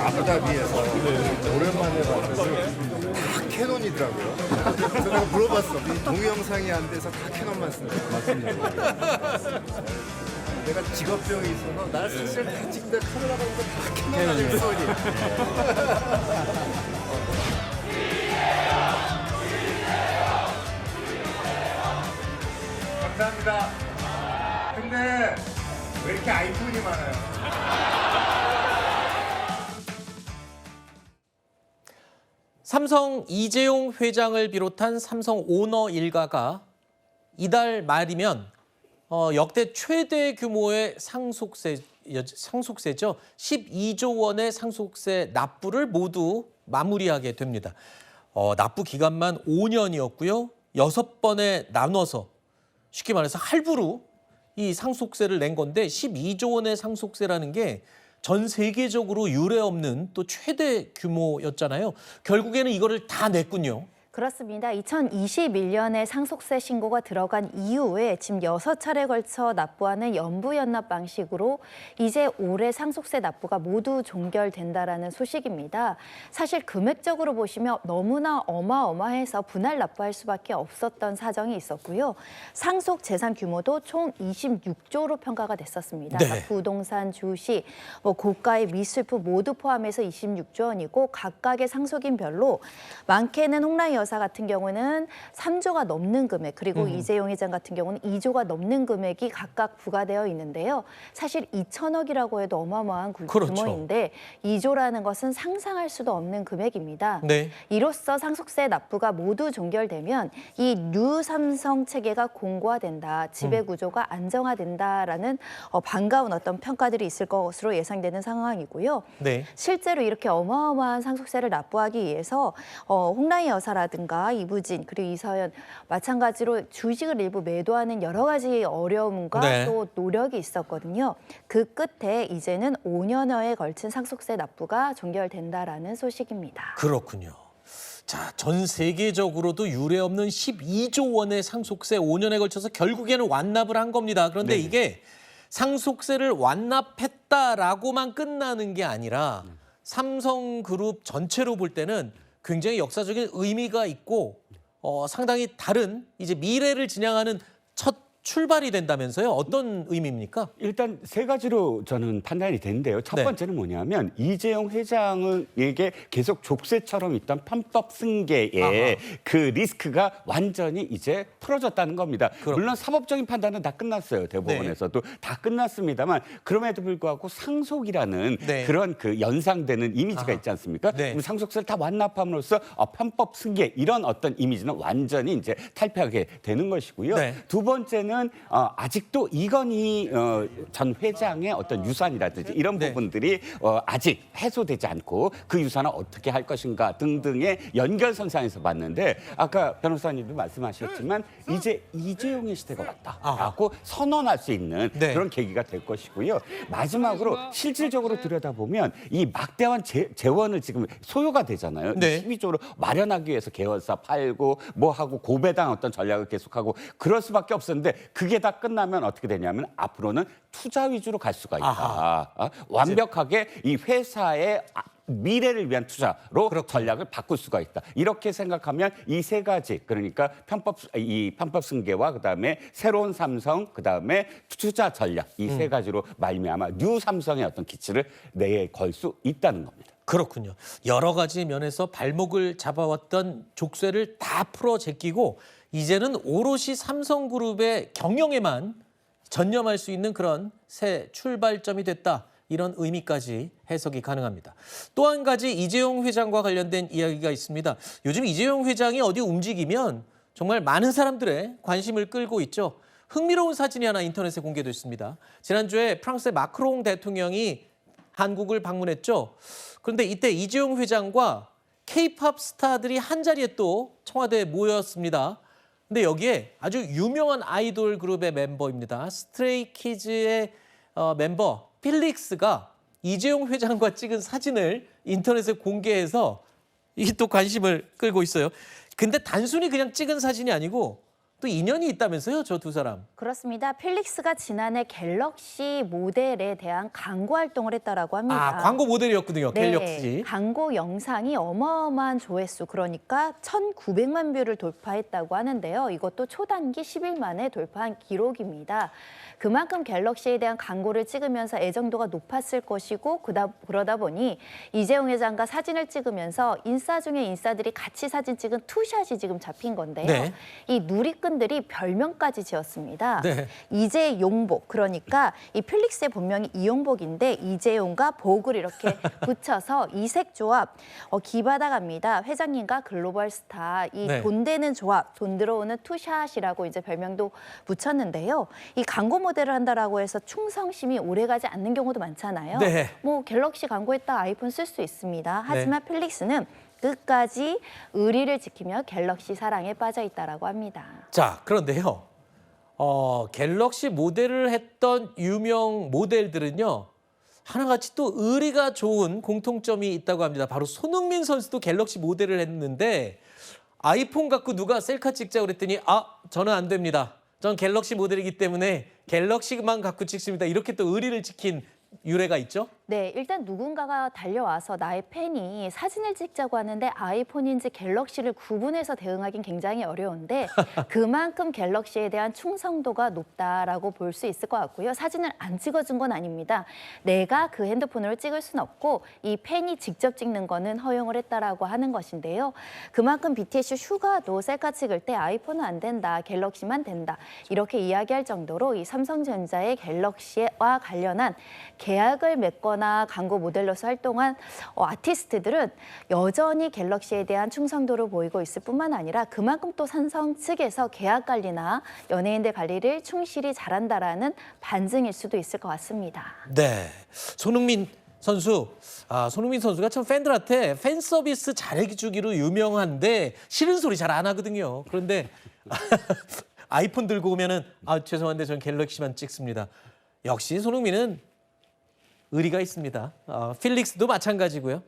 아부다비에서 오랜만에 봤는데 다 캐논이더라고요. 그래서 내가 물어봤어. 이 동영상이 안 돼서 다 캐논만 쓴다고. 맞습니다. 내가 직업병이 있어서 날 사실 다 찍는데 카메라가 오면 다 캐논이 소리. 감사합니다. 근데 왜 이렇게 아이폰이 많아요? 삼성 이재용 회장을 비롯한 삼성 오너 일가가 이달 말이면 역대 최대 규모의 상속세죠. 12조 원의 상속세 납부를 모두 마무리하게 됩니다. 납부 기간만 5년이었고요. 6번에 나눠서 쉽게 말해서 할부로 이 상속세를 낸 건데 12조 원의 상속세라는 게 전 세계적으로 유례 없는 또 최대 규모였잖아요. 결국에는 이거를 다 냈군요. 그렇습니다. 2021년에 상속세 신고가 들어간 이후에 지금 6차례 걸쳐 납부하는 연부연납 방식으로 이제 올해 상속세 납부가 모두 종결된다라는 소식입니다. 사실 금액적으로 보시면 너무나 어마어마해서 분할 납부할 수밖에 없었던 사정이 있었고요. 상속 재산 규모도 총 26조로 평가가 됐었습니다. 네. 부동산, 주식, 고가의 미술품 모두 포함해서 26조 원이고 각각의 상속인별로 많게는 홍라희 여사 같은 경우는 3조가 넘는 금액, 그리고 이재용 회장 같은 경우는 2조가 넘는 금액이 각각 부과되어 있는데요. 사실 2천억이라고 해도 어마어마한 그렇죠. 규모인데 2조라는 것은 상상할 수도 없는 금액입니다. 네. 이로써 상속세 납부가 모두 종결되면 이 뉴 삼성 체계가 공고화된다, 지배 구조가 안정화된다라는 반가운 어떤 평가들이 있을 것으로 예상되는 상황이고요. 네. 실제로 이렇게 어마어마한 상속세를 납부하기 위해서 홍라희 여사라든가 이부진 그리고 이서연 마찬가지로 주식을 일부 매도하는 여러 가지 어려움과 네. 또 노력이 있었거든요. 그 끝에 이제는 5년여에 걸친 상속세 납부가 종결된다라는 소식입니다. 그렇군요. 자, 전 세계적으로도 유례 없는 12조 원의 상속세 5년에 걸쳐서 결국에는 완납을 한 겁니다. 그런데 네. 이게 상속세를 완납했다라고만 끝나는 게 아니라 삼성그룹 전체로 볼 때는 굉장히 역사적인 의미가 있고 상당히 다른 이제 미래를 지향하는 첫 출발이 된다면서요? 어떤 의미입니까? 일단 세 가지로 저는 판단이 되는데요. 첫 네. 번째는 뭐냐면 이재용 회장에게 계속 족쇄처럼 있던 편법 승계의 아하. 그 리스크가 완전히 이제 풀어졌다는 겁니다. 물론 사법적인 판단은 다 끝났어요. 대법원에서도 다 끝났습니다만 그럼에도 불구하고 상속이라는 네. 그런 그 연상되는 이미지가 아하. 있지 않습니까? 네. 그럼 상속세를 다 완납함으로써 편법 승계 이런 어떤 이미지는 완전히 이제 탈피하게 되는 것이고요. 네. 두 번째는 아직도 이건희 전 회장의 어떤 유산이라든지 이런 네. 부분들이 아직 해소되지 않고 그 유산을 어떻게 할 것인가 등등의 연결선상에서 봤는데 아까 변호사님도 말씀하셨지만 이제 이재용의 시대가 왔다라고 선언할 수 있는 네. 그런 계기가 될 것이고요. 마지막으로 실질적으로 들여다보면 이 막대한 재원을 지금 소요가 되잖아요. 네. 12조로 마련하기 위해서 계열사 팔고 뭐 하고 고배당 어떤 전략을 계속하고 그럴 수밖에 없었는데 그게 다 끝나면 어떻게 되냐면 앞으로는 투자 위주로 갈 수가 있다. 완벽하게 이 회사의 미래를 위한 투자로 전략을 바꿀 수가 있다. 이렇게 생각하면 이 세 가지 그러니까 편법 승계와 그다음에 새로운 삼성 그다음에 투자 전략 이 세 가지로 말미암아 뉴 삼성의 어떤 기치를 내에 걸 수 있다는 겁니다. 그렇군요. 여러 가지 면에서 발목을 잡아왔던 족쇄를 다 풀어 제끼고 이제는 오롯이 삼성그룹의 경영에만 전념할 수 있는 그런 새 출발점이 됐다. 이런 의미까지 해석이 가능합니다. 또 한 가지 이재용 회장과 관련된 이야기가 있습니다. 요즘 이재용 회장이 어디 움직이면 정말 많은 사람들의 관심을 끌고 있죠. 흥미로운 사진이 하나 인터넷에 공개됐습니다. 지난주에 프랑스의 마크롱 대통령이 한국을 방문했죠. 그런데 이때 이재용 회장과 K-팝 스타들이 한자리에 또 청와대에 모였습니다. 근데 여기에 아주 유명한 아이돌 그룹의 멤버입니다. 스트레이키즈의 멤버 필릭스가 이재용 회장과 찍은 사진을 인터넷에 공개해서 이게 또 관심을 끌고 있어요. 근데 단순히 그냥 찍은 사진이 아니고 또 인연이 있다면서요, 저 두 사람. 그렇습니다. 필릭스가 지난해 갤럭시 모델에 대한 광고 활동을 했다라고 합니다. 아, 광고 모델이었거든요, 네, 갤럭시. 광고 영상이 어마어마한 조회수, 그러니까 1,900만 뷰를 돌파했다고 하는데요. 이것도 초단기 10일 만에 돌파한 기록입니다. 그만큼 갤럭시에 대한 광고를 찍으면서 애정도가 높았을 것이고 그러다 보니 이재용 회장과 사진을 찍으면서 인싸 중에 인싸들이 같이 사진 찍은 투샷이 지금 잡힌 건데요. 네. 이 누리꾼들이 별명까지 지었습니다. 네. 이재용복, 그러니까 이 필릭스의 본명이 이용복인데 이재용과 복을 이렇게 붙여서 이색 조합 기바다갑니다. 회장님과 글로벌 스타, 이 네. 돈 되는 조합, 돈 들어오는 투샷이라고 이제 별명도 붙였는데요. 이 광고 모델을 한다라고 해서 충성심이 오래가지 않는 경우도 많잖아요. 네. 뭐 갤럭시 광고했다 아이폰 쓸 수 있습니다. 하지만 필릭스는 끝까지 의리를 지키며 갤럭시 사랑에 빠져 있다라고 합니다. 자, 그런데요. 갤럭시 모델을 했던 유명 모델들은요. 하나같이 또 의리가 좋은 공통점이 있다고 합니다. 바로 손흥민 선수도 갤럭시 모델을 했는데 아이폰 갖고 누가 셀카 찍자고 그랬더니 저는 안 됩니다. 전 갤럭시 모델이기 때문에 갤럭시만 갖고 찍습니다. 이렇게 또 의리를 지킨 유래가 있죠? 네, 일단 누군가가 달려와서 나의 팬이 사진을 찍자고 하는데 아이폰인지 갤럭시를 구분해서 대응하기는 굉장히 어려운데 그만큼 갤럭시에 대한 충성도가 높다라고 볼 수 있을 것 같고요. 사진을 안 찍어준 건 아닙니다. 내가 그 핸드폰으로 찍을 순 없고 이 팬이 직접 찍는 거는 허용을 했다라고 하는 것인데요. 그만큼 BTS 슈가도 셀카 찍을 때 아이폰은 안 된다, 갤럭시만 된다 이렇게 이야기할 정도로 이 삼성전자의 갤럭시와 관련한 계약을 맺거나 광고 모델로서 활동한 아티스트들은 여전히 갤럭시에 대한 충성도를 보이고 있을 뿐만 아니라 그만큼 또 삼성 측에서 계약 관리나 연예인들 관리를 충실히 잘한다라는 반증일 수도 있을 것 같습니다. 네. 손흥민 선수가 참 팬들한테 팬 서비스 잘해주기로 유명한데 싫은 소리 잘 안 하거든요. 그런데 아이폰 들고 오면은 죄송한데 전 갤럭시만 찍습니다. 역시 손흥민은 의리가 있습니다. 필릭스도 마찬가지고요.